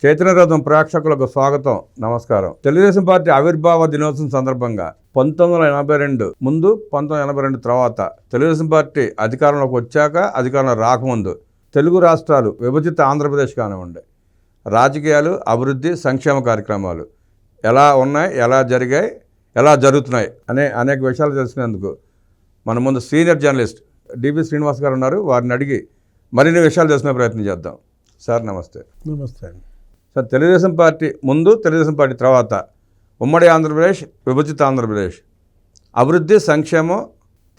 చైతన్యరథం ప్రేక్షకులకు స్వాగతం, నమస్కారం. తెలుగుదేశం పార్టీ ఆవిర్భావ దినోత్సవం సందర్భంగా 1982 ముందు 1982 తర్వాత తెలుగుదేశం పార్టీ అధికారంలోకి వచ్చాక, అధికారంలో రాకముందు తెలుగు రాష్ట్రాలు విభజిత ఆంధ్రప్రదేశ్ కానివ్వండి, రాజకీయాలు, అభివృద్ధి, సంక్షేమ కార్యక్రమాలు ఎలా ఉన్నాయి, ఎలా జరిగాయి, ఎలా జరుగుతున్నాయి అనే అనేక విషయాలు తెలుసుకునేందుకు మన ముందు సీనియర్ జర్నలిస్ట్ డివి శ్రీనివాస్ గారు ఉన్నారు. వారిని అడిగి మరిన్ని విషయాలు తెలుసుకునే ప్రయత్నం చేద్దాం. సార్ నమస్తే. నమస్తే అండి. సార్, తెలుగుదేశం పార్టీ ముందు, తెలుగుదేశం పార్టీ తర్వాత ఉమ్మడి ఆంధ్రప్రదేశ్, విభజిత ఆంధ్రప్రదేశ్, అభివృద్ధి, సంక్షేమం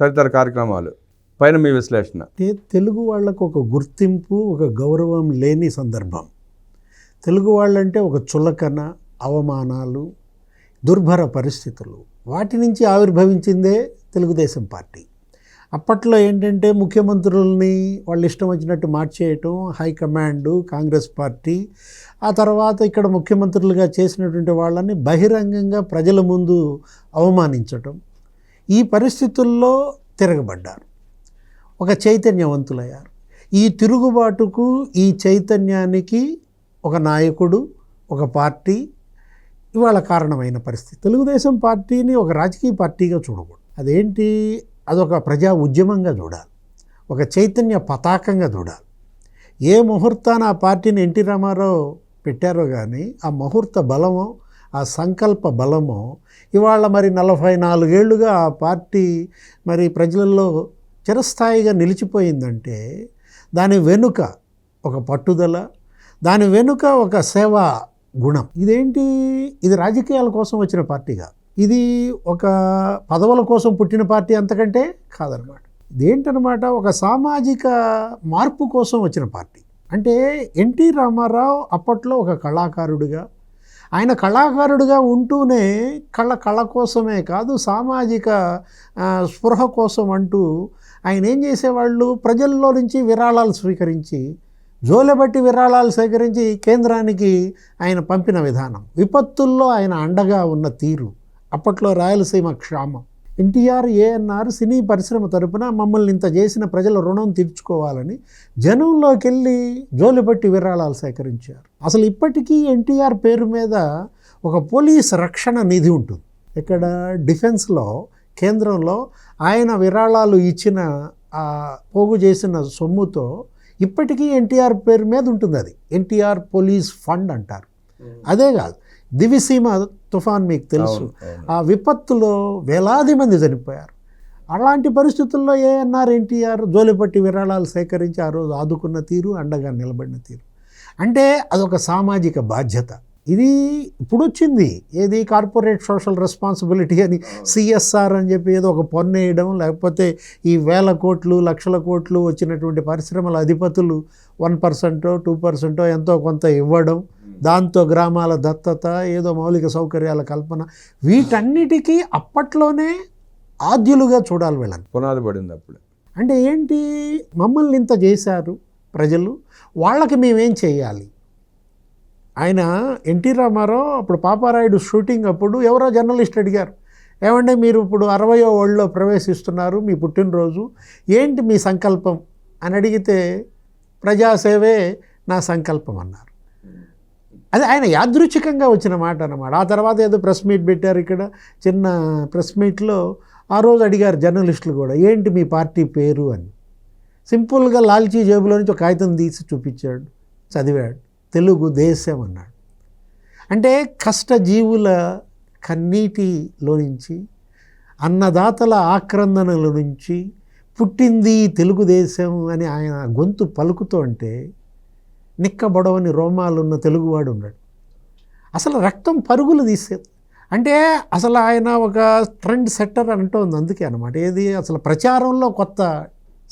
తదితర కార్యక్రమాలు పైన మీ విశ్లేషణ. తెలుగు వాళ్ళకు ఒక గుర్తింపు, ఒక గౌరవం లేని సందర్భం. తెలుగు వాళ్ళంటే ఒక చులకన, అవమానాలు, దుర్భర పరిస్థితులు, వాటి నుంచి ఆవిర్భవించిందే తెలుగుదేశం పార్టీ. అప్పట్లో ఏంటంటే ముఖ్యమంత్రుల్ని వాళ్ళు ఇష్టం వచ్చినట్టు మార్చేయటం, హైకమాండ్ కాంగ్రెస్ పార్టీ. ఆ తర్వాత ఇక్కడ ముఖ్యమంత్రులుగా చేసినటువంటి వాళ్ళని బహిరంగంగా ప్రజల ముందు అవమానించటం. ఈ పరిస్థితుల్లో తిరగబడ్డారు, ఒక చైతన్యవంతులయ్యారు. ఈ తిరుగుబాటుకు, ఈ చైతన్యానికి ఒక నాయకుడు, ఒక పార్టీ ఇవాళ కారణమైన పరిస్థితి. తెలుగుదేశం పార్టీని ఒక రాజకీయ పార్టీగా చూడకూడదు. అదేంటి, అదొక ప్రజా ఉద్యమంగా చూడాలి, ఒక చైతన్య పతాకంగా చూడాలి. ఏ ముహూర్తాన ఆ పార్టీని ఎన్టీ రామారావు పెట్టారో కానీ ఆ ముహూర్త బలమో, ఆ సంకల్ప బలమో ఇవాళ మరి 44 ఏళ్ళుగా ఆ పార్టీ మరి ప్రజలలో చిరస్థాయిగా నిలిచిపోయిందంటే దాని వెనుక ఒక పట్టుదల, దాని వెనుక ఒక సేవా గుణం. ఇదేంటి, ఇది రాజకీయాల కోసం వచ్చిన పార్టీగా, ఇది ఒక పదవుల కోసం పుట్టిన పార్టీ అంతకంటే కాదనమాట. ఇదేంటనమాట, ఒక సామాజిక మార్పు కోసం వచ్చిన పార్టీ. అంటే ఎన్టీ రామారావు అప్పట్లో ఒక కళాకారుడిగా, ఆయన కళాకారుడిగా ఉంటూనే కళ కోసమే కాదు, సామాజిక స్పృహ కోసం అంటూ ఆయన ఏం చేసేవాళ్ళు, ప్రజల్లో నుంచి విరాళాలు స్వీకరించి, జోలెబట్టి విరాళాలు సేకరించి కేంద్రానికి ఆయన పంపిన విధానం, విపత్తుల్లో ఆయన అండగా ఉన్న తీరు, అప్పట్లో రాయలసీమ క్షామం. ఎన్టీఆర్, ఏఎన్ఆర్ సినీ పరిశ్రమ తరపున మమ్మల్ని ఇంత చేసిన ప్రజల రుణం తీర్చుకోవాలని జనంలోకి వెళ్ళి జోలిపట్టి విరాళాలు సేకరించారు. అసలు ఇప్పటికీ ఎన్టీఆర్ పేరు మీద ఒక పోలీస్ రక్షణ నిధి ఉంటుంది. ఇక్కడ డిఫెన్స్లో, కేంద్రంలో ఆయన విరాళాలు ఇచ్చిన పోగు చేసిన సొమ్ముతో ఇప్పటికీ ఎన్టీఆర్ పేరు మీద ఉంటుంది. అది ఎన్టీఆర్ పోలీస్ ఫండ్ అంటారు. అదే కాదు, దివిసీమ తుఫాన్ మీకు తెలుసు, ఆ విపత్తులో వేలాది మంది చనిపోయారు. అలాంటి పరిస్థితుల్లో ఏఎన్ఆర్, ఎన్టీఆర్ జోలిపట్టి విరాళాలు సేకరించి ఆ రోజు ఆదుకున్న తీరు, అండగా నిలబడిన తీరు, అంటే అదొక సామాజిక బాధ్యత. ఇది ఇప్పుడు వచ్చింది, ఏది కార్పొరేట్ సోషల్ రెస్పాన్సిబిలిటీ అని, సిఎస్ఆర్ అని చెప్పి ఏదో ఒక పన్ను వేయడం, లేకపోతే ఈ వేల కోట్లు, లక్షల కోట్లు వచ్చినటువంటి పరిశ్రమల అధిపతులు 1%, 2% ఎంతో కొంత ఇవ్వడం, దాంతో గ్రామాల దత్తత, ఏదో మౌలిక సౌకర్యాల కల్పన, వీటన్నిటికీ అప్పట్లోనే ఆద్యులుగా చూడాలి వీళ్ళని. పునాది పడింది అప్పుడు. అంటే ఏంటి, మమ్మల్ని ఇంత చేశారు ప్రజలు, వాళ్ళకి మేమేం చేయాలి. ఆయన ఎన్టీ రామారావు అప్పుడు పాపారాయుడు షూటింగ్ అప్పుడు ఎవరో జర్నలిస్ట్ అడిగారు, ఏమంటే మీరు ఇప్పుడు 60వ ఏళ్ళలో ప్రవేశిస్తున్నారు, మీ పుట్టినరోజు ఏంటి మీ సంకల్పం అని అడిగితే ప్రజాసేవే నా సంకల్పం అన్నారు. అది ఆయన యాదృచ్ఛికంగా వచ్చిన మాట అన్నమాట. ఆ తర్వాత ఏదో ప్రెస్ మీట్ పెట్టారు, ఇక్కడ చిన్న ప్రెస్ మీట్లో ఆ రోజు అడిగారు జర్నలిస్టులు కూడా, ఏంటి మీ పార్టీ పేరు అని. సింపుల్గా లాల్చీ జేబులో నుంచి ఒక కాగితం తీసి చూపించాడు, చదివాడు, తెలుగు దేశం అన్నాడు. అంటే కష్టజీవుల కన్నీటిలో నుంచి, అన్నదాతల ఆక్రందనల నుంచి పుట్టింది తెలుగుదేశం అని ఆయన గొంతు పలుకుతూ అంటే నిక్కబొడవని రోమాలున్న తెలుగువాడు ఉన్నాడు. అసలు రక్తం పరుగులు తీసేది. అంటే అసలు ఆయన ఒక ట్రెండ్ సెట్టర్ అంటోంది. అందుకే అన్నమాట, ఏది అసలు ప్రచారంలో కొత్త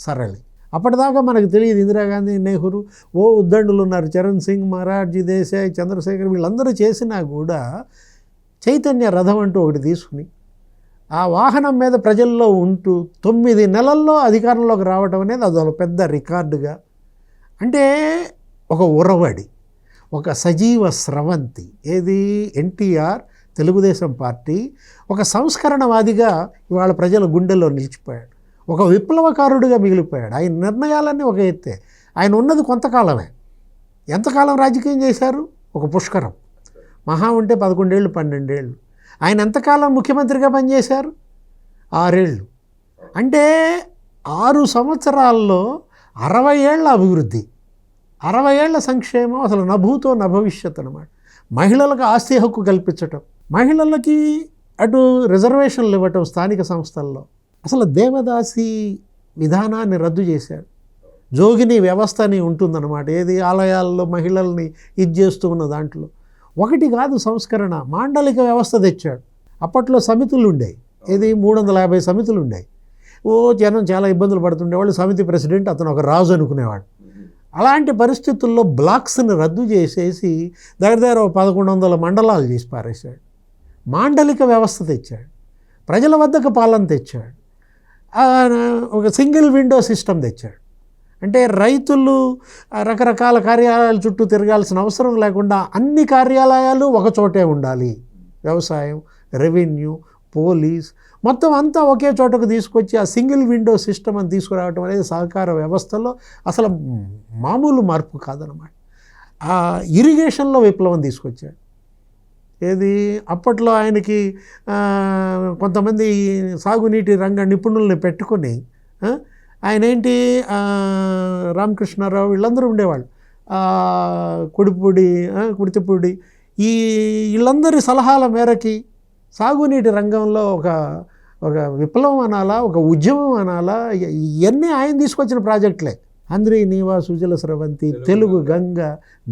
సరళి. అప్పటిదాకా మనకు తెలియదు, ఇందిరాగాంధీ, నెహ్రూ, ఉద్దండులు ఉన్నారు, చరణ్ సింగ్, మొరార్జీ దేశాయ్, చంద్రశేఖర్, వీళ్ళందరూ చేసినా కూడా చైతన్య రథం అంటూ ఒకటి తీసుకుని ఆ వాహనం మీద ప్రజల్లో ఉంటూ 9 నెలల్లో అధికారంలోకి రావడం అనేది అదొక పెద్ద రికార్డుగా, అంటే ఒక ఉరవడి, ఒక సజీవ స్రవంతి. ఏది ఎన్టీఆర్, తెలుగుదేశం పార్టీ ఒక సంస్కరణవాదిగా ఇవాళ ప్రజల గుండెల్లో నిలిచిపోయాడు, ఒక విప్లవకారుడిగా మిగిలిపోయాడు. ఆయన నిర్ణయాలన్నీ ఒక ఎత్తే. ఆయన ఉన్నది కొంతకాలమే. ఎంతకాలం రాజకీయం చేశారు? ఒక పుష్కరం. మహా ఉంటే 11 ఏళ్ళు 12 ఏళ్ళు. ఆయన ఎంతకాలం ముఖ్యమంత్రిగా పనిచేశారు? 6 ఏళ్ళు. అంటే 6 సంవత్సరాల్లో 60 ఏళ్ల అభివృద్ధి, 60 ఏళ్ల సంక్షేమం, అసలు నభూతో నభవిష్యత్ అన్నమాట. మహిళలకు ఆస్తి హక్కు కల్పించటం, మహిళలకి అటు రిజర్వేషన్లు ఇవ్వటం స్థానిక సంస్థల్లో, అసలు దేవదాసి విధానాన్ని రద్దు చేశారు. జోగిని వ్యవస్థని ఉంటుందన్నమాట, ఏది ఆలయాల్లో మహిళల్ని ఇది చేస్తూ ఉన్న దాంట్లో. ఒకటి కాదు సంస్కరణ, మాండలిక వ్యవస్థ తెచ్చాడు. అప్పట్లో సమితులు ఉండేవి, ఏది 350 సమితులు ఉండేవి. జనం చాలా ఇబ్బందులు పడుతుండేవాళ్ళు. సమితి ప్రెసిడెంట్ అతను ఒక రాజు అనుకునేవాడు. అలాంటి పరిస్థితుల్లో బ్లాక్స్ని రద్దు చేసేసి దగ్గర 1100 మండలాలు చేసి పారేశాడు. మాండలిక వ్యవస్థ తెచ్చాడు, ప్రజల వద్దకు పాలన తెచ్చాడు, ఒక సింగిల్ విండో సిస్టమ్ తెచ్చాడు. అంటే రైతులు రకరకాల కార్యాలయాల చుట్టూ తిరగాల్సిన అవసరం లేకుండా అన్ని కార్యాలయాలు ఒక చోటే ఉండాలి. వ్యవసాయం, రెవెన్యూ, పోలీస్ మొత్తం అంతా ఒకే చోటకు తీసుకొచ్చి ఆ సింగిల్ విండో సిస్టమ్ అని తీసుకురావటం అనేది సహకార వ్యవస్థలో అసలు మామూలు మార్పు కాదనమాట. ఆ ఇరిగేషన్లో విప్లవం తీసుకొచ్చాడు. ఏది అప్పట్లో ఆయనకి కొంతమంది సాగునీటి రంగ నిపుణుల్ని పెట్టుకొని ఆయన ఏంటి రామకృష్ణారావు వీళ్ళందరూ ఉండేవాళ్ళు, కుడితిపూడి వీళ్ళందరి సలహాల మేరకి సాగునీటి రంగంలో ఒక విప్లవం అనాలా, ఒక ఉద్యమం అనాలా, ఇవన్నీ ఆయన తీసుకొచ్చిన ప్రాజెక్టులే. అంద్రి నీవా సుజల స్రవంతి, తెలుగు గంగ,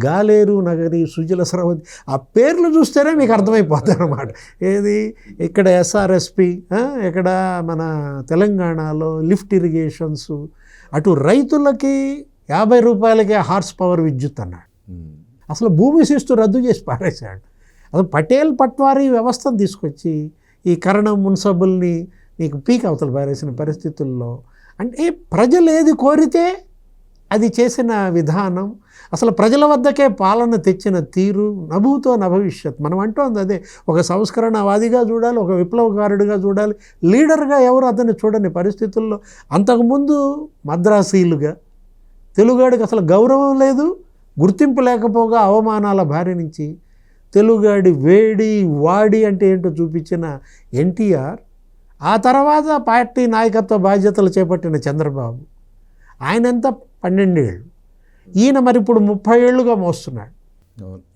గాలేరు నగరి, సుజల స్రవంతి, ఆ పేర్లు చూస్తేనే మీకు అర్థమైపోతుంది అన్నమాట. ఏది ఇక్కడ ఎస్ఆర్ఎస్పి, ఇక్కడ మన తెలంగాణలో లిఫ్ట్ ఇరిగేషన్స్, అటు రైతులకి 50 రూపాయలకే హార్స్ పవర్ విద్యుత్ అన్నాడు. అసలు భూమి శిస్తు రద్దు చేసి పారేశాడు. అసలు పటేల్ పట్వారీ వ్యవస్థను తీసుకొచ్చి ఈ కరణం మున్సబుల్ని నీకు పీక్ అవతల పారేసిన పరిస్థితుల్లో, అంటే ప్రజలు ఏది కోరితే అది చేసిన విధానం, అసలు ప్రజల వద్దకే పాలన తెచ్చిన తీరు, నభూతో నభవిష్యత్. మనం అంటోంది అదే, ఒక సంస్కరణవాదిగా చూడాలి, ఒక విప్లవకారుడిగా చూడాలి, లీడర్గా ఎవరు అతన్ని చూడని పరిస్థితుల్లో అంతకుముందు మద్రాసీలుగా తెలుగువాడికి అసలు గౌరవం లేదు, గుర్తింపు లేకపోగా అవమానాల బారి నుంచి తెలుగువాడి వేడి వాడి అంటే ఏంటో చూపించిన ఎన్టీఆర్, ఆ తర్వాత పార్టీ నాయకత్వ బాధ్యతలు చేపట్టిన చంద్రబాబు, ఆయన ఎంత 12 ఏళ్ళు, ఈయన మరి ఇప్పుడు 30 ఏళ్ళుగా మోస్తున్నాడు.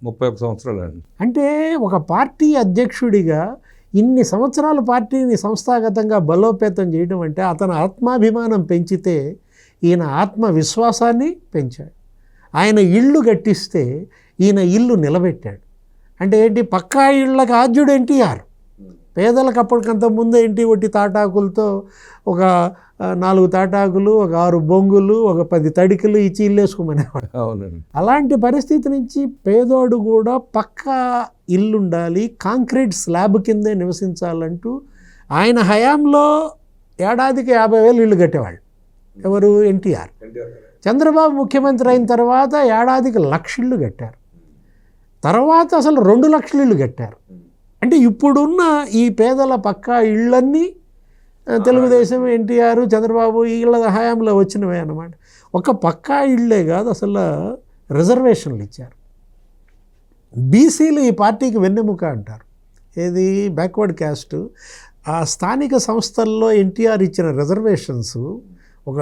31 సంవత్సరాలు అండి. అంటే ఒక పార్టీ అధ్యక్షుడిగా ఇన్ని సంవత్సరాలు పార్టీని సంస్థాగతంగా బలోపేతం చేయడం అంటే అతను ఆత్మాభిమానం పెంచితే ఈయన ఆత్మవిశ్వాసాన్ని పెంచాడు. ఆయన ఇల్లు కట్టిస్తే ఈయన ఇల్లు నిలబెట్టాడు. అంటే ఏంటి, పక్కా ఇళ్ళకి ఆద్యుడు ఎన్టీఆర్. పేదలకు అప్పటికంత ముందు ఏంటి, ఒట్టి తాటాకులతో ఒక 4 తాటాకులు, ఒక 6 బొంగులు, ఒక 10 తడికలు ఇచ్చి ఇల్లు వేసుకోమనేవాడు. అవునండి. అలాంటి పరిస్థితి నుంచి పేదోడు కూడా పక్కా ఇల్లు ఉండాలి, కాంక్రీట్ స్లాబ్ కిందే నివసించాలంటూ ఆయన హయాంలో ఏడాదికి 50,000 ఇళ్ళు కట్టేవాళ్ళు. ఎవరు? ఎన్టీఆర్. చంద్రబాబు ముఖ్యమంత్రి అయిన తర్వాత ఏడాదికి 1,00,000 ఇళ్ళు కట్టారు. తర్వాత అసలు 2 లక్షల ఇళ్ళు కట్టారు. అంటే ఇప్పుడున్న ఈ పేదల పక్కా ఇళ్ళన్నీ తెలుగుదేశం, ఎన్టీఆర్, చంద్రబాబు వీళ్ళ హయాంలో వచ్చినవే అన్నమాట. ఒక పక్కా ఇళ్ళే కాదు, అసలు రిజర్వేషన్లు ఇచ్చారు. బీసీలు ఈ పార్టీకి వెన్నెముక అంటారు. ఏది బ్యాక్వర్డ్ క్యాస్ట్. ఆ స్థానిక సంస్థల్లో ఎన్టీఆర్ ఇచ్చిన రిజర్వేషన్స్, ఒక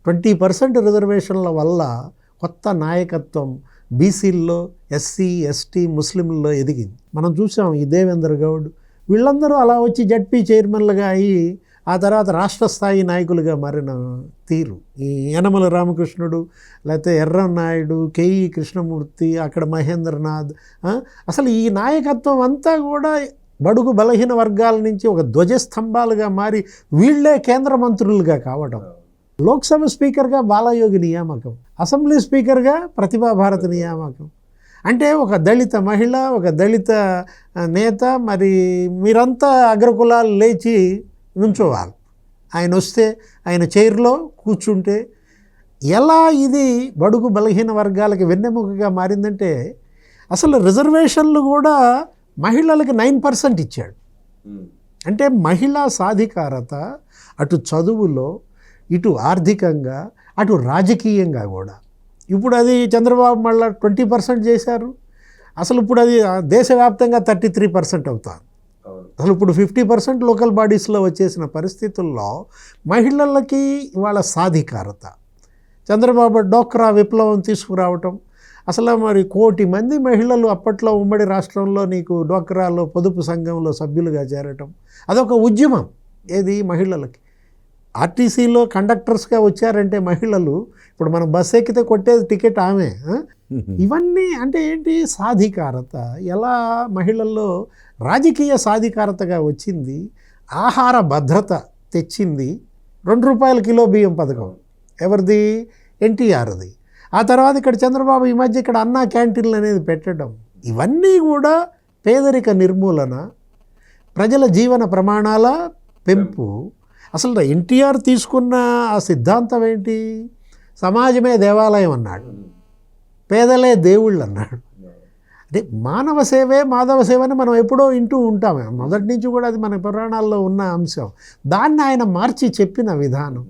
20% రిజర్వేషన్ల వల్ల కొత్త నాయకత్వం బీసీల్లో, ఎస్సీ, ఎస్టీ, ముస్లింల్లో ఎదిగింది. మనం చూసాం ఈ దేవేంద్ర గౌడ్ వీళ్ళందరూ అలా వచ్చి జడ్పీ చైర్మన్లుగా అయ్యి ఆ తర్వాత రాష్ట్ర స్థాయి నాయకులుగా మారిన తీరు. ఈ యనమల రామకృష్ణుడు, లేకపోతే ఎర్రన్నాయుడు, కేఈ కృష్ణమూర్తి, అక్కడ మహేంద్రనాథ్, అసలు ఈ నాయకత్వం అంతా కూడా బడుగు బలహీన వర్గాల నుంచి ఒక ధ్వజస్తంభాలుగా మారి వీళ్ళే కేంద్ర మంత్రులుగా కావడం. లోక్సభ స్పీకర్గా బాలయోగి నియామకం, అసెంబ్లీ స్పీకర్గా ప్రతిభాభారతి నియామకం. అంటే ఒక దళిత మహిళ, ఒక దళిత నేత, మరి మీరంతా అగ్రకులాలు లేచి నుంచోవాలి. ఆయన వస్తే ఆయన చైర్లో కూర్చుంటే ఎలా ఇది బడుగు బలహీన వర్గాలకి వెన్నెముకగా మారిందంటే, అసలు రిజర్వేషన్లు కూడా మహిళలకి 9% ఇచ్చాడు. అంటే మహిళా సాధికారత అటు చదువులో, ఇటు ఆర్థికంగా, అటు రాజకీయంగా కూడా. ఇప్పుడు అది చంద్రబాబు మళ్ళీ 20% చేశారు. అసలు ఇప్పుడు అది దేశవ్యాప్తంగా 33% అవుతుంది. అసలు ఇప్పుడు 50% లోకల్ బాడీస్లో వచ్చేసిన పరిస్థితుల్లో మహిళలకి ఇవాళ సాధికారత, చంద్రబాబు డోక్రా విప్లవం తీసుకురావటం, అసలు మరి 1 కోటి మంది మహిళలు అప్పట్లో ఉమ్మడి రాష్ట్రంలో నీకు డోక్రాలో పొదుపు సంఘంలో సభ్యులుగా చేరటం, అదొక ఉద్యమం. ఏది మహిళలకి ఆర్టీసీలో కండక్టర్స్గా వచ్చారంటే మహిళలు, ఇప్పుడు మనం బస్ ఎక్కితే కొట్టేది టికెట్ ఆమె. ఇవన్నీ అంటే ఏంటి? సాధికారత. ఎలా మహిళల్లో రాజకీయ సాధికారతగా వచ్చింది, ఆహార భద్రత తెచ్చింది. 2 రూపాయల కిలో బియ్యం పథకం ఎవరిది? ఎన్టీఆర్ది. ఆ తర్వాత ఇక్కడ చంద్రబాబు ఈ మధ్య ఇక్కడ అన్నా క్యాంటీన్లు అనేది పెట్టడం, ఇవన్నీ కూడా పేదరిక నిర్మూలన, ప్రజల జీవన ప్రమాణాల పెంపు. అసలు ఎన్టీఆర్ తీసుకున్న ఆ సిద్ధాంతం ఏంటి? సమాజమే దేవాలయం అన్నాడు, పేదలే దేవుళ్ళు అన్నాడు. అంటే మానవ సేవే మాధవ సేవ అని మనం ఎప్పుడో వింటూ ఉంటామే, మొదటి నుంచి కూడా అది మన పురాణాల్లో ఉన్న అంశం. దాన్ని ఆయన మార్చి చెప్పిన విధానం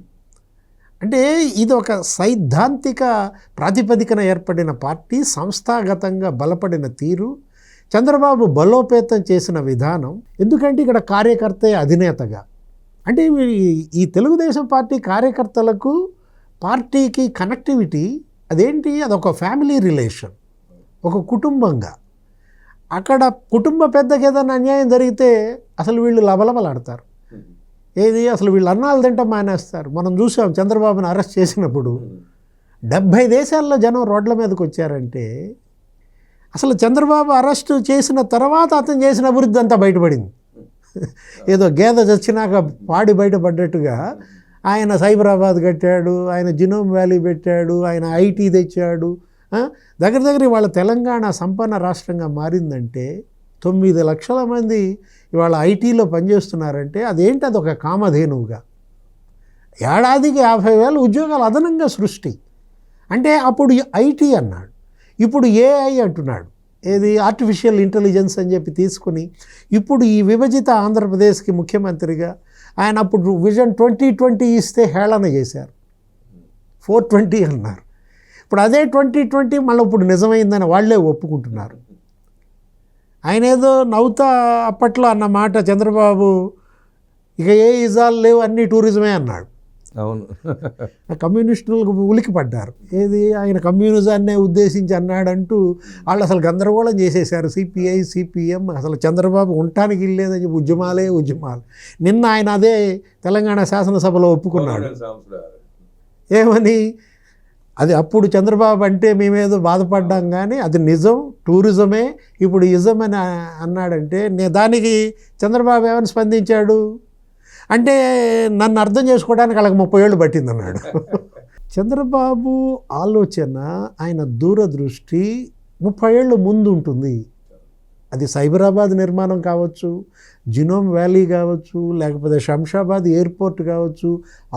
అంటే ఇది ఒక సైద్ధాంతిక ప్రాతిపదికన ఏర్పడిన పార్టీ, సంస్థాగతంగా బలపడిన తీరు, చంద్రబాబు బలోపేతం చేసిన విధానం. ఎందుకంటే ఇక్కడ కార్యకర్తే అధినేతగా, అంటే ఈ తెలుగుదేశం పార్టీ కార్యకర్తలకు పార్టీకి కనెక్టివిటీ అదేంటి? అదొక ఫ్యామిలీ రిలేషన్, ఒక కుటుంబంగా. అక్కడ కుటుంబ పెద్దకి ఏదైనా అన్యాయం జరిగితే అసలు వీళ్ళు లబలబలాడతారు. ఏది? అసలు వీళ్ళు అన్నాలు తింటాం మానేస్తారు. మనం చూసాం చంద్రబాబుని అరెస్ట్ చేసినప్పుడు 70 దేశాల్లో జనం రోడ్ల మీదకి వచ్చారంటే, అసలు చంద్రబాబు అరెస్టు చేసిన తర్వాత అతను చేసిన అభివృద్ధి అంతా బయటపడింది. ఏదో గేదె చచ్చినాక పాడి బయటపడ్డట్టుగా ఆయన సైబరాబాద్ కట్టాడు, ఆయన జినోమ్ వ్యాలీ పెట్టాడు, ఆయన ఐటీ తెచ్చాడు. దగ్గర దగ్గర ఇవాళ తెలంగాణ సంపన్న రాష్ట్రంగా మారిందంటే 9 లక్షల మంది ఇవాళ ఐటీలో పనిచేస్తున్నారంటే అదేంటి? అదొక కామధేనువుగా ఏడాదికి 50,000 ఉద్యోగాలు అదనంగా సృష్టి. అంటే అప్పుడు ఐటీ అన్నాడు, ఇప్పుడు ఏఐ అంటున్నాడు. ఏది? ఆర్టిఫిషియల్ ఇంటెలిజెన్స్ అని చెప్పి తీసుకుని ఇప్పుడు ఈ విభజిత ఆంధ్రప్రదేశ్కి ముఖ్యమంత్రిగా ఆయన అప్పుడు విజన్ 2020 ఇస్తే హేళన చేశారు, 420 అన్నారు. ఇప్పుడు అదే 2020 మళ్ళీ ఇప్పుడు నిజమైందని వాళ్ళే ఒప్పుకుంటున్నారు. ఆయన ఏదో నవ్వుతా అప్పట్లో అన్న మాట చంద్రబాబు, ఇక ఏ ఇజాలు లేవు అన్నీ టూరిజమే అన్నాడు. అవును. కమ్యూనిస్టులకు ఉలికి పడ్డారు. ఏది? ఆయన కమ్యూనిజాన్నే ఉద్దేశించి అన్నాడంటూ వాళ్ళు అసలు గందరగోళం చేసేశారు. సిపిఐ సిపిఎం అసలు చంద్రబాబు ఉండటానికి ఇల్లేదని చెప్పి ఉద్యమాలు. నిన్న ఆయన అదే తెలంగాణ శాసనసభలో ఒప్పుకున్నాడు. ఏమని? అది అప్పుడు చంద్రబాబు అంటే మేమేదో బాధపడ్డాం కానీ అది నిజం, టూరిజమే ఇప్పుడు ఇజం అని అన్నాడంటే దానికి చంద్రబాబు ఏమని స్పందించాడు అంటే, నన్ను అర్థం చేసుకోవడానికి వాళ్ళకి 30 ఏళ్ళు పట్టిందన్నాడు. చంద్రబాబు ఆలోచన, ఆయన దూరదృష్టి 30 ఏళ్ళు ముందు ఉంటుంది. అది సైబరాబాద్ నిర్మాణం కావచ్చు, జినోమ్ వ్యాలీ కావచ్చు, లేకపోతే శంషాబాద్ ఎయిర్పోర్ట్ కావచ్చు,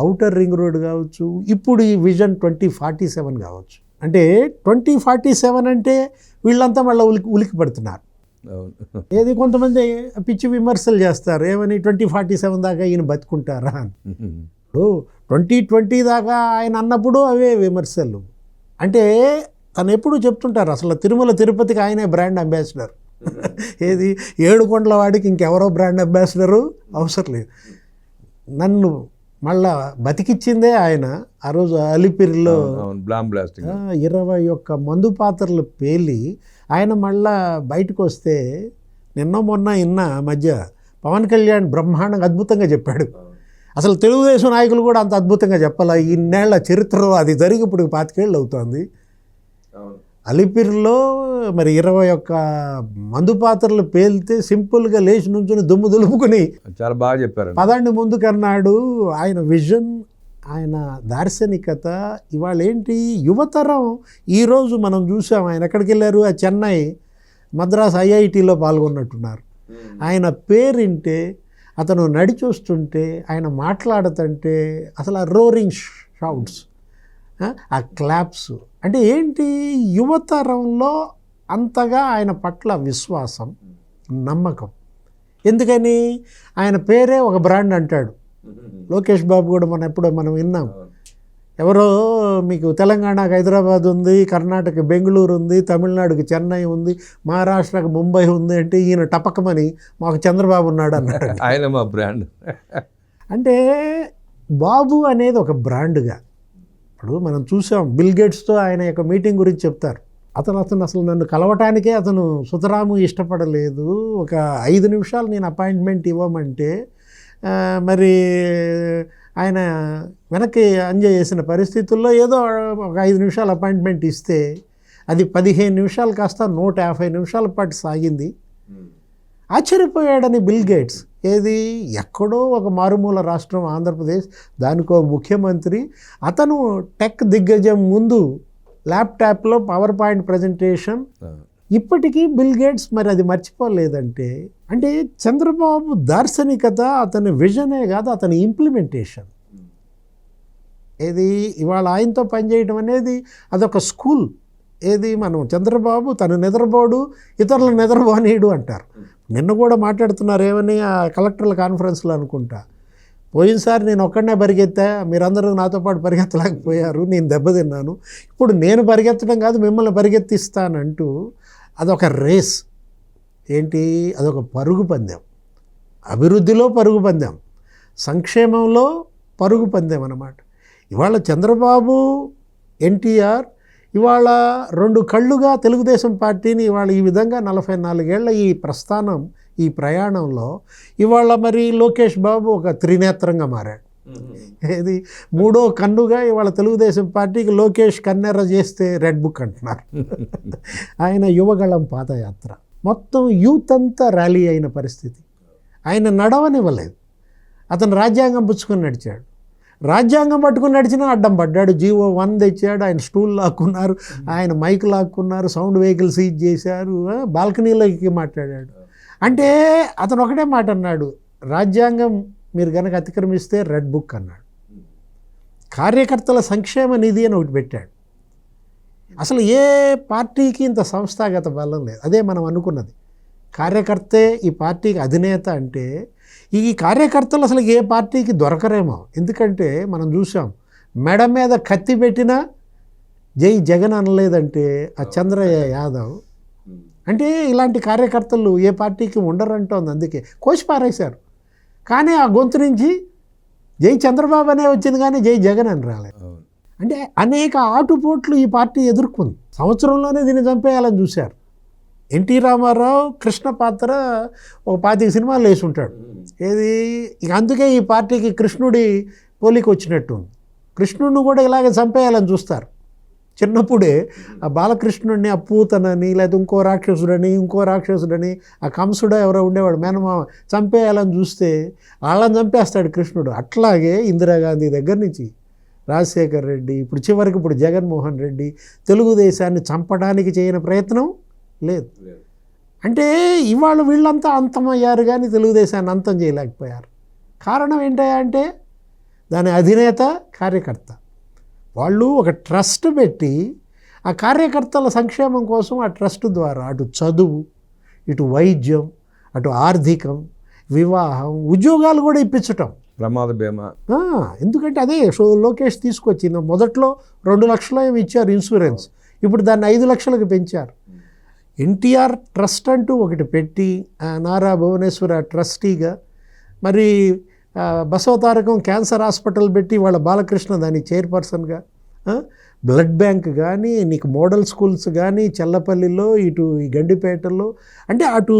ఔటర్ రింగ్ రోడ్ కావచ్చు, ఇప్పుడు ఈ విజన్ 2047 కావచ్చు. అంటే 2047 అంటే వీళ్ళంతా మళ్ళీ ఉలికి పడుతున్నారు. ఏది? కొంతమంది పిచ్చి విమర్శలు చేస్తారు, ఏమని? 2047 దాకా ఈయన బతుకుంటారా అని. ఇప్పుడు 2020 దాకా ఆయన అన్నప్పుడు అవే విమర్శలు. అంటే తను ఎప్పుడు చెప్తుంటారు, అసలు తిరుమల తిరుపతికి ఆయనే బ్రాండ్ అంబాసిడర్. ఏది? 7 కొండల వాడికి ఇంకెవరో బ్రాండ్ అంబాసిడరు అవసరం లేదు. నన్ను మళ్ళా బతికిచ్చిందే ఆయన. ఆ రోజు అలిపిరిలో 21 మందు పాత్రలు పేలి ఆయన మళ్ళా బయటకు వస్తే, నిన్న మొన్న మధ్య పవన్ కళ్యాణ్ బ్రహ్మాండంగా అద్భుతంగా చెప్పాడు. అసలు తెలుగుదేశం నాయకులు కూడా అంత అద్భుతంగా చెప్పాలి. ఇన్నేళ్ల చరిత్రలో అది జరిగి ఇప్పుడు 25 ఏళ్ళు అవుతుంది. అలిపిరిలో మరి 21 మందు పాత్రలు పేలితే సింపుల్గా లేచి నుంచుని దుమ్ము దులుపుకుని చాలా బాగా చెప్పారు. పదండి ముందుకన్నాడు. ఆయన విజన్, ఆయన దార్శనికత ఇవాళ ఏంటి? యువతరం ఈరోజు మనం చూసాం. ఆయన ఎక్కడికి వెళ్ళారు? ఆ చెన్నై మద్రాస్ ఐఐటీలో పాల్గొన్నట్టున్నారు. ఆయన పేరింటే, అతను నడిచి వస్తుంటే, ఆయన మాట్లాడుతుంటే అసలు ఆ రోరింగ్ షౌట్స్, ఆ క్లాప్స్ అంటే ఏంటి? యువతరంలో అంతగా ఆయన పట్ల విశ్వాసం, నమ్మకం. ఎందుకని? ఆయన పేరే ఒక బ్రాండ్ అంటాడు. లోకేష్ బాబు కూడా ఎప్పుడో మనం విన్నాం. ఎవరో మీకు తెలంగాణకు హైదరాబాద్ ఉంది, కర్ణాటక బెంగళూరు ఉంది, తమిళనాడుకి చెన్నై ఉంది, మహారాష్ట్రకు ముంబై ఉంది అంటే ఈయన టపకమని మాకు చంద్రబాబు ఉన్నాడు అన్నాడు. ఆయన మా బ్రాండ్. అంటే బాబు అనేది ఒక బ్రాండ్గా ఇప్పుడు మనం చూసాం. బిల్ గేట్స్తో ఆయన యొక్క మీటింగ్ గురించి చెప్తారు. అతను అసలు నన్ను కలవటానికే అతను సుతరాము ఇష్టపడలేదు. ఒక 5 నిమిషాలు నేను అపాయింట్మెంట్ ఇవ్వమంటే మరి ఆయన వెనక్కి అంజయ్ చేసిన పరిస్థితుల్లో ఏదో ఒక 5 నిమిషాలు అపాయింట్మెంట్ ఇస్తే అది 15 నిమిషాలు కాస్త 150 నిమిషాల పాటు సాగింది. ఆశ్చర్యపోయాడని బిల్ గేట్స్. ఏది ఎక్కడో ఒక మారుమూల రాష్ట్రం ఆంధ్రప్రదేశ్, దానికో ముఖ్యమంత్రి, అతను టెక్ దిగ్గజం ముందు ల్యాప్టాప్లో పవర్ పాయింట్ ప్రజెంటేషన్. ఇప్పటికీ బిల్ గేట్స్ మరి అది మర్చిపోలేదంటే అంటే చంద్రబాబు దార్శనికత, అతని విజనే కాదు అతని ఇంప్లిమెంటేషన్. ఏది ఇవాళ ఆయనతో పనిచేయడం అనేది అదొక స్కూల్. ఏది మనం చంద్రబాబు తను నిద్రపోడు, ఇతరులను నిద్రపోనీయడు అంటారు. నిన్న కూడా మాట్లాడుతున్నారు ఏమని ఆ కలెక్టర్ల కాన్ఫరెన్స్లో అనుకుంటా. పోయినసారి నేను ఒక్కడనే పరిగెత్తా, మీరందరూ నాతో పాటు పరిగెత్తలేకపోయారు, నేను దెబ్బతిన్నాను, ఇప్పుడు నేను పరిగెత్తడం కాదు మిమ్మల్ని పరిగెత్తిస్తానంటూ అదొక రేస్. ఏంటి అదొక పరుగు పందెం. అభివృద్ధిలో పరుగు పందెం, సంక్షేమంలో పరుగు పందెం అన్నమాట. ఇవాళ చంద్రబాబు, ఎన్టీఆర్ ఇవాళ 2 కళ్ళుగా తెలుగుదేశం పార్టీని ఇవాళ ఈ విధంగా 44 ఏళ్ల ఈ ప్రస్థానం, ఈ ప్రయాణంలో ఇవాళ మరి లోకేష్ బాబు ఒక త్రినేత్రంగా మారాడు. ఏది 3వ కన్నుగా ఇవాళ తెలుగుదేశం పార్టీకి లోకేష్ కన్నెర్ర చేస్తే రెడ్ బుక్ అంటున్నారు. ఆయన యువగళం పాదయాత్ర మొత్తం యూత్ అంతా ర్యాలీ అయిన పరిస్థితి. ఆయన నడవనివ్వలేదు. అతను రాజ్యాంగం పుచ్చుకొని నడిచాడు. రాజ్యాంగం పట్టుకుని నడిచినా అడ్డం పడ్డాడు. జీవో 1 తెచ్చాడు, ఆయన స్టూల్ లాక్కున్నారు, ఆయన మైక్ లాక్కున్నారు, సౌండ్ వెహికల్ సీజ్ చేశారు, బాల్కనీలో ఎక్కి మాట్లాడాడు. అంటే అతను ఒకటే మాట అన్నాడు, రాజ్యాంగం మీరు కనుక అతిక్రమిస్తే రెడ్ బుక్ అన్నాడు. కార్యకర్తల సంక్షేమ నిధి అని ఒకటి పెట్టాడు. అసలు ఏ పార్టీకి ఇంత సంస్థాగత బలం లేదు. అదే మనం అనుకున్నది. కార్యకర్తే ఈ పార్టీకి అధినేత అంటే ఈ కార్యకర్తలు అసలు ఏ పార్టీకి దొరకరేమో. ఎందుకంటే మనం చూసాం, మెడ మీద కత్తి పెట్టినా జై జగన్ అనలేదంటే ఆ చంద్రయ్య యాదవ్. అంటే ఇలాంటి కార్యకర్తలు ఏ పార్టీకి ఉండరంటోంది. అందుకే కోసి పారేశారు. కానీ ఆ గొంతు నుంచి జై చంద్రబాబు అనే వచ్చింది కానీ జై జగన్ అని రాలేదు. అంటే అనేక ఆటుపోట్లు ఈ పార్టీ ఎదుర్కొంది. సంవత్సరంలోనే దీన్ని చంపేయాలని చూశారు. ఎన్టీ రామారావు కృష్ణ పాత్ర ఒక 25 సినిమాలు వేసి ఉంటాడు. ఏది ఇక అందుకే ఈ పార్టీకి కృష్ణుడి పోలిక వచ్చినట్టు. కృష్ణుడిని కూడా ఇలాగే చంపేయాలని చూస్తారు. చిన్నప్పుడే ఆ బాలకృష్ణుడిని ఆ పూతనని లేదా ఇంకో రాక్షసుడని ఆ కంసుడు ఎవరో ఉండేవాడు మేనమామ చంపేయాలని చూస్తే వాళ్ళని చంపేస్తాడు కృష్ణుడు. అట్లాగే ఇందిరాగాంధీ దగ్గర నుంచి రాజశేఖర్ రెడ్డి ఇప్పుడు జగన్మోహన్ రెడ్డి తెలుగుదేశాన్ని చంపడానికి చేయని ప్రయత్నం లేదు. అంటే ఇవాళ వీళ్ళంతా అంతమయ్యారు కానీ తెలుగుదేశాన్ని అంతం చేయలేకపోయారు. కారణం ఏంటంటే దాని అధినేత కార్యకర్త. వాళ్ళు ఒక ట్రస్ట్ పెట్టి ఆ కార్యకర్తల సంక్షేమం కోసం ఆ ట్రస్ట్ ద్వారా అటు చదువు, ఇటు వైద్యం, అటు ఆర్థికం, వివాహం, ఉద్యోగాలు కూడా ఇప్పించటం. ప్రమాద బీమా. ఎందుకంటే అదే లోకేష్ తీసుకొచ్చింది. మొదట్లో 2 లక్షలు ఇచ్చారు ఇన్సూరెన్స్, ఇప్పుడు దాన్ని 5 లక్షలకు పెంచారు. ఎన్టీఆర్ ట్రస్ట్ అంటూ ఒకటి పెట్టి నారా భువనేశ్వర ట్రస్టీగా, మరి బసవతారకం క్యాన్సర్ హాస్పిటల్ పెట్టి వాళ్ళ బాలకృష్ణ దాని చైర్పర్సన్గా, బ్లడ్ బ్యాంక్ కానీ, నీకు మోడల్ స్కూల్స్ కానీ చెల్లపల్లిలో, ఇటు ఈ గండిపేటలో, అంటే అటు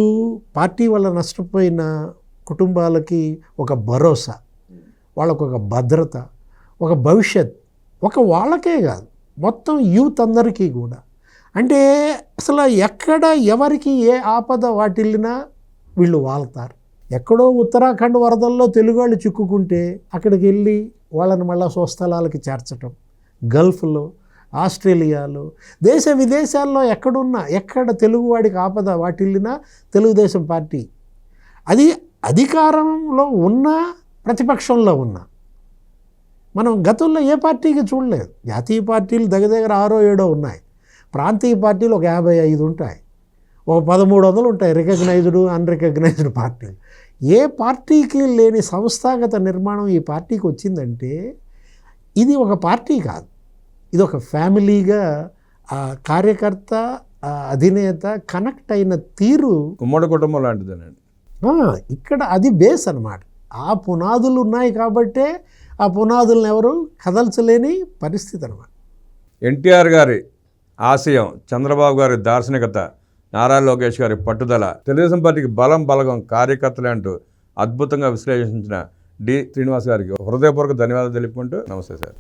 పార్టీ వల్ల నష్టపోయిన కుటుంబాలకి ఒక భరోసా, వాళ్ళకు ఒక భద్రత, ఒక భవిష్యత్, ఒక వాళ్ళకే కాదు మొత్తం యూత్ అందరికీ కూడా. అంటే అసలు ఎక్కడ ఎవరికి ఏ ఆపద వాటిల్లినా వీళ్ళు వాళ్తారు. ఎక్కడో ఉత్తరాఖండ్ వరదల్లో తెలుగు వాళ్ళు చిక్కుకుంటే అక్కడికి వెళ్ళి వాళ్ళని మళ్ళీ స్వస్థలాలకి చేర్చటం, గల్ఫ్లో, ఆస్ట్రేలియాలో, దేశ విదేశాల్లో ఎక్కడ తెలుగువాడికి ఆపద వాటిల్లినా తెలుగుదేశం పార్టీ, అది అధికారంలో ఉన్నా ప్రతిపక్షంలో ఉన్నా. మనం గతంలో ఏ పార్టీకి చూడలేదు. జాతీయ పార్టీలు దగ్గర 6-7 ఉన్నాయి, ప్రాంతీయ పార్టీలు ఒక 55 ఉంటాయి, ఒక 1300 ఉంటాయి రికగ్నైజ్డ్, అన్రికగ్నైజ్డ్ పార్టీలు. ఏ పార్టీకి లేని సంస్థాగత నిర్మాణం ఈ పార్టీకి వచ్చిందంటే ఇది ఒక పార్టీ కాదు, ఇది ఒక ఫ్యామిలీగా ఆ కార్యకర్త, ఆ అధినేత కనెక్ట్ అయిన తీరు ఉమ్మడి కుటుంబం లాంటిదేనండి. ఇక్కడ అది బేస్ అన్నమాట. ఆ పునాదులు ఉన్నాయి కాబట్టే ఆ పునాదులను ఎవరు కదల్చలేని పరిస్థితి అన్నమాట. ఎన్టీఆర్ గారి ఆశయం, చంద్రబాబు గారి దార్శనికత, నారా లోకేష్ గారి పట్టుదల, తెలుగుదేశం పార్టీకి బలం బలగం కార్యకర్తలే అంటూ అద్భుతంగా విశ్లేషించిన డి శ్రీనివాస్ గారికి హృదయపూర్వక ధన్యవాదాలు తెలుపుకుంటూ నమస్తే సార్.